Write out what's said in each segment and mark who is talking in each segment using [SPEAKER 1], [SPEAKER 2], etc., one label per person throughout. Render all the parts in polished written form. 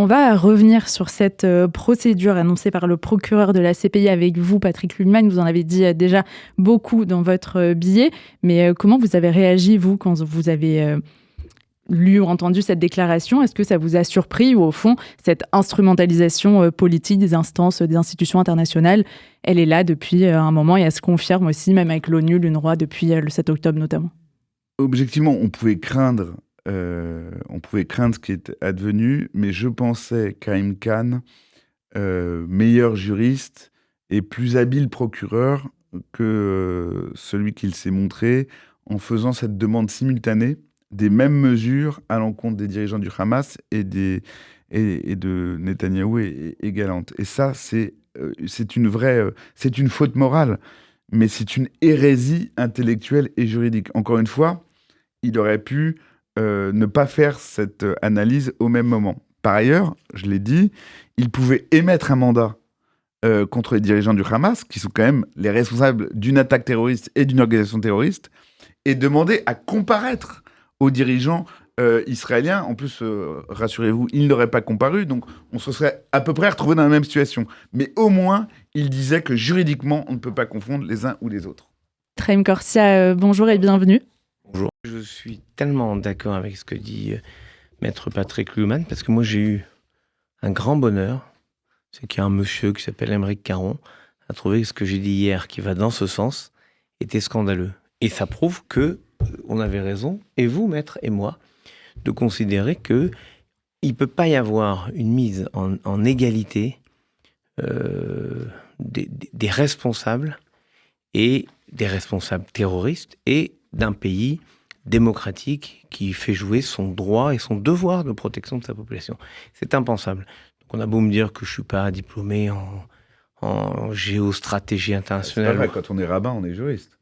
[SPEAKER 1] On va revenir sur cette procédure annoncée par le procureur de la CPI avec vous, Patrick Lühlmann. Vous en avez dit déjà beaucoup dans votre billet. Mais comment vous avez réagi, vous, quand vous avez lu ou entendu cette déclaration? Est-ce que ça vous a surpris ou, au fond, cette instrumentalisation politique des instances, des institutions internationales, elle est là depuis un moment et elle se confirme aussi, même avec l'ONU, l'UNRWA, depuis le 7 octobre notamment?
[SPEAKER 2] Objectivement, on pouvait craindre ce qui est advenu, mais je pensais qu'Haim Khan, meilleur juriste et plus habile procureur que celui qu'il s'est montré en faisant cette demande simultanée des mêmes mesures à l'encontre des dirigeants du Hamas et de Netanyahou et Gallant. Et ça, c'est une faute morale, mais c'est une hérésie intellectuelle et juridique. Encore une fois, il aurait pu ne pas faire cette analyse au même moment. Par ailleurs, je l'ai dit, il pouvait émettre un mandat contre les dirigeants du Hamas, qui sont quand même les responsables d'une attaque terroriste et d'une organisation terroriste, et demander à comparaître aux dirigeants israéliens. En plus, rassurez-vous, ils n'auraient pas comparu, donc on se serait à peu près retrouvé dans la même situation. Mais au moins, il disait que juridiquement, on ne peut pas confondre les uns ou les autres.
[SPEAKER 1] Trem Corsia, bonjour et bienvenue.
[SPEAKER 3] Bonjour. Je suis tellement d'accord avec ce que dit Maître Patrick Lühlmann, parce que moi j'ai eu un grand bonheur, c'est qu'il y a un monsieur qui s'appelle Aymeric Caron a trouvé que ce que j'ai dit hier, qui va dans ce sens, était scandaleux. Et ça prouve que on avait raison, et vous, Maître, et moi, de considérer que il peut pas y avoir une mise en égalité des responsables et des responsables terroristes et d'un pays démocratique qui fait jouer son droit et son devoir de protection de sa population. C'est impensable. Donc on a beau me dire que je suis pas diplômé en géostratégie internationale.
[SPEAKER 2] C'est pas vrai, quand on est rabbin, on est juriste.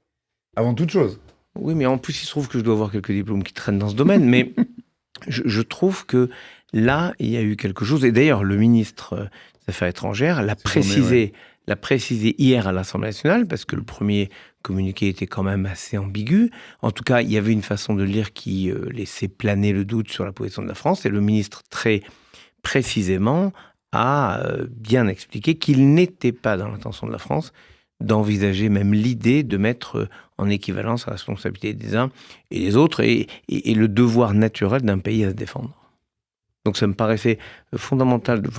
[SPEAKER 2] Avant toute chose.
[SPEAKER 3] Oui, mais en plus, il se trouve que je dois avoir quelques diplômes qui traînent dans ce domaine. Mais je trouve que là, il y a eu quelque chose. Et d'ailleurs, le ministre des Affaires étrangères l'a précisé hier à l'Assemblée nationale, parce que le premier communiqué était quand même assez ambigu. En tout cas, il y avait une façon de lire qui laissait planer le doute sur la position de la France. Et le ministre, très précisément, a bien expliqué qu'il n'était pas dans l'intention de la France d'envisager même l'idée de mettre en équivalence la responsabilité des uns et des autres et le devoir naturel d'un pays à se défendre. Donc ça me paraissait fondamental de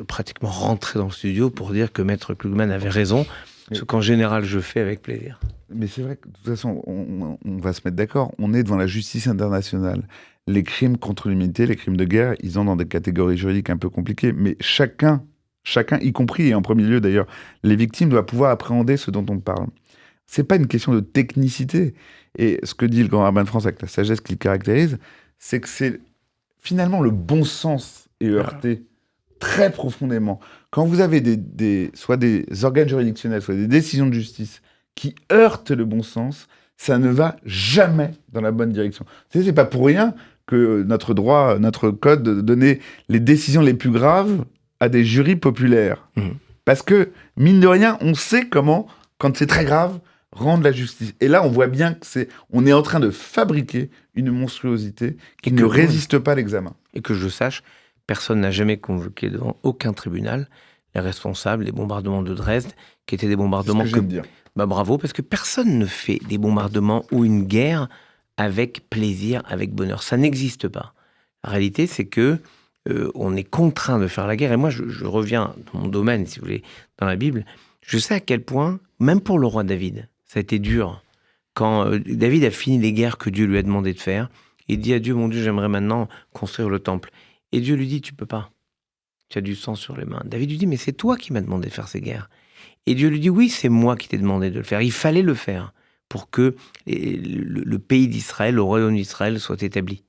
[SPEAKER 3] pratiquement rentrer dans le studio pour dire que Maître Lühlmann avait raison, ce qu'en général je fais avec plaisir.
[SPEAKER 2] Mais c'est vrai que de toute façon, on va se mettre d'accord, on est devant la justice internationale. Les crimes contre l'humanité, les crimes de guerre, ils ont dans des catégories juridiques un peu compliquées, mais chacun, y compris et en premier lieu d'ailleurs, les victimes doivent pouvoir appréhender ce dont on parle. C'est pas une question de technicité. Et ce que dit le grand rabbin de France avec la sagesse qui le caractérise, c'est que c'est finalement le bon sens est heurté très profondément. Quand vous avez soit des organes juridictionnels, soit des décisions de justice qui heurtent le bon sens, ça ne va jamais dans la bonne direction. C'est pas pour rien que notre droit, notre code donnait les décisions les plus graves à des jurys populaires. Parce que, mine de rien, on sait comment, quand c'est très grave, rendre la justice. Et là, on voit bien que on est en train de fabriquer une monstruosité qui ne résiste pas à l'examen.
[SPEAKER 3] Et que je sache, personne n'a jamais convoqué devant aucun tribunal les responsables des bombardements de Dresde, qui étaient des bombardements
[SPEAKER 2] c'est ce que je viens de dire.
[SPEAKER 3] Bravo, parce que personne ne fait des bombardements ou une guerre avec plaisir, avec bonheur. Ça n'existe pas. La réalité, c'est que on est contraint de faire la guerre. Et moi, je reviens dans mon domaine, si vous voulez, dans la Bible. Je sais à quel point, même pour le roi David, ça a été dur. Quand David a fini les guerres que Dieu lui a demandé de faire, il dit à Dieu, mon Dieu, j'aimerais maintenant construire le temple. Et Dieu lui dit, tu peux pas. Tu as du sang sur les mains. David lui dit, mais c'est toi qui m'as demandé de faire ces guerres. Et Dieu lui dit, oui, c'est moi qui t'ai demandé de le faire. Il fallait le faire pour que le pays d'Israël, le royaume d'Israël soit établi.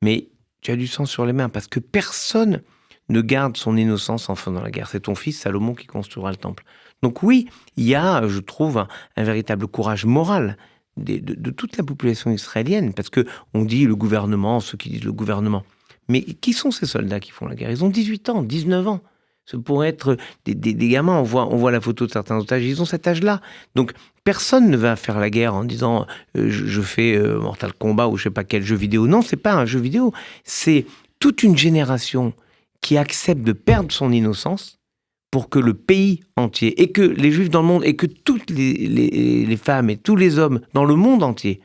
[SPEAKER 3] Mais tu as du sang sur les mains parce que personne ne garde son innocence en faisant la guerre. C'est ton fils Salomon qui construira le temple. Donc oui, il y a, je trouve, un véritable courage moral de toute la population israélienne, parce que on dit le gouvernement, ceux qui disent le gouvernement. Mais qui sont ces soldats qui font la guerre? Ils ont 18 ans, 19 ans. Ce pourrait être des gamins. On voit la photo de certains otages, ils ont cet âge-là. Donc personne ne va faire la guerre en disant je fais Mortal Kombat ou je sais pas quel jeu vidéo. Non, c'est pas un jeu vidéo. C'est toute une génération qui accepte de perdre son innocence pour que le pays entier, et que les Juifs dans le monde, et que toutes les femmes et tous les hommes dans le monde entier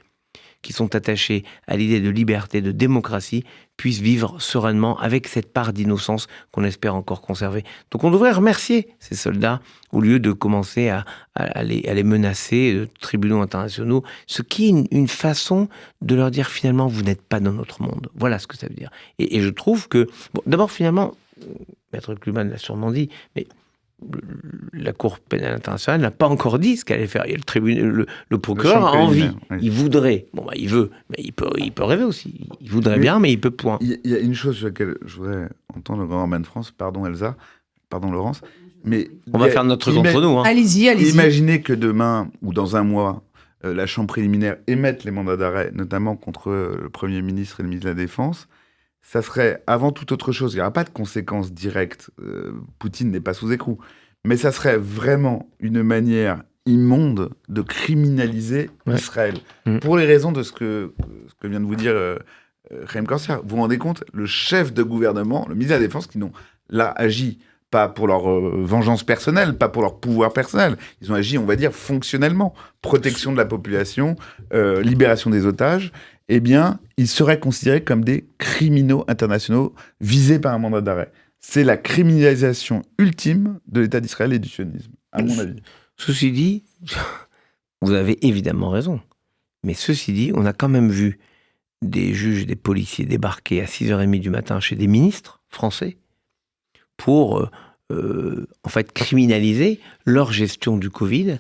[SPEAKER 3] qui sont attachés à l'idée de liberté, de démocratie, puissent vivre sereinement avec cette part d'innocence qu'on espère encore conserver. Donc on devrait remercier ces soldats au lieu de commencer à les menacer de tribunaux internationaux, ce qui est une façon de leur dire finalement vous n'êtes pas dans notre monde. Voilà ce que ça veut dire. Et je trouve que, bon, d'abord finalement, Maître Kluman l'a sûrement dit, mais la Cour pénale internationale n'a pas encore dit ce qu'elle allait faire. Il y a le procureur a envie, oui. Il voudrait. Bon, bah, il veut, mais il peut rêver aussi. Il voudrait bien, mais il peut point.
[SPEAKER 2] Il y a une chose sur laquelle je voudrais entendre le grand Orban de France, pardon Elsa, pardon Laurence, mais...
[SPEAKER 3] On va faire notre contre nous. Hein.
[SPEAKER 4] Allez-y.
[SPEAKER 2] Imaginez que demain, ou dans un mois, la Chambre préliminaire émette les mandats d'arrêt, notamment contre le Premier ministre et le ministre de la Défense. Ça serait, avant toute autre chose, il n'y aura pas de conséquences directes. Poutine n'est pas sous écrou. Mais ça serait vraiment une manière immonde de criminaliser Israël. Pour les raisons de ce que vient de vous dire Chaim Corsia. Vous vous rendez compte, le chef de gouvernement, le ministre de la Défense, qui n'ont là agi pas pour leur vengeance personnelle, pas pour leur pouvoir personnel. Ils ont agi, on va dire, fonctionnellement. Protection de la population, libération des otages. Eh bien, ils seraient considérés comme des criminaux internationaux visés par un mandat d'arrêt. C'est la criminalisation ultime de l'État d'Israël et du sionisme, à mon avis.
[SPEAKER 3] Ceci dit, vous avez évidemment raison. Mais ceci dit, on a quand même vu des juges et des policiers débarquer à 6h30 du matin chez des ministres français pour, en fait, criminaliser leur gestion du Covid,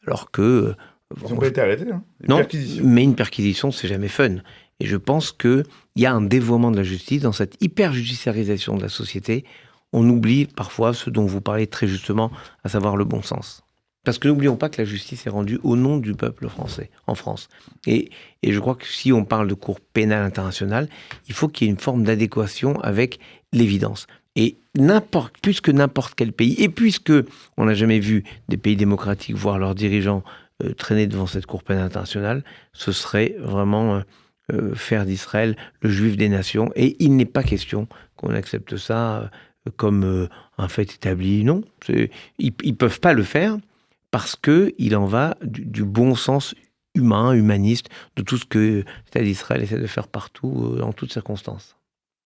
[SPEAKER 3] alors que...
[SPEAKER 2] Ils n'ont pas été arrêtés, hein.
[SPEAKER 3] Non, mais une perquisition, c'est jamais fun. Et je pense qu'il y a un dévoiement de la justice dans cette hyper-judiciarisation de la société. On oublie parfois ce dont vous parlez très justement, à savoir le bon sens. Parce que n'oublions pas que la justice est rendue au nom du peuple français, en France. Et je crois que si on parle de Cour pénale internationale, il faut qu'il y ait une forme d'adéquation avec l'évidence. Et plus que n'importe quel pays, et puisque on n'a jamais vu des pays démocratiques voir leurs dirigeants traîner devant cette Cour pénale internationale, ce serait vraiment faire d'Israël le juif des nations. Et il n'est pas question qu'on accepte ça comme un fait établi. Non, ils ne peuvent pas le faire parce qu'il en va du bon sens humain, humaniste, de tout ce que l'État d'Israël essaie de faire partout, en toutes circonstances.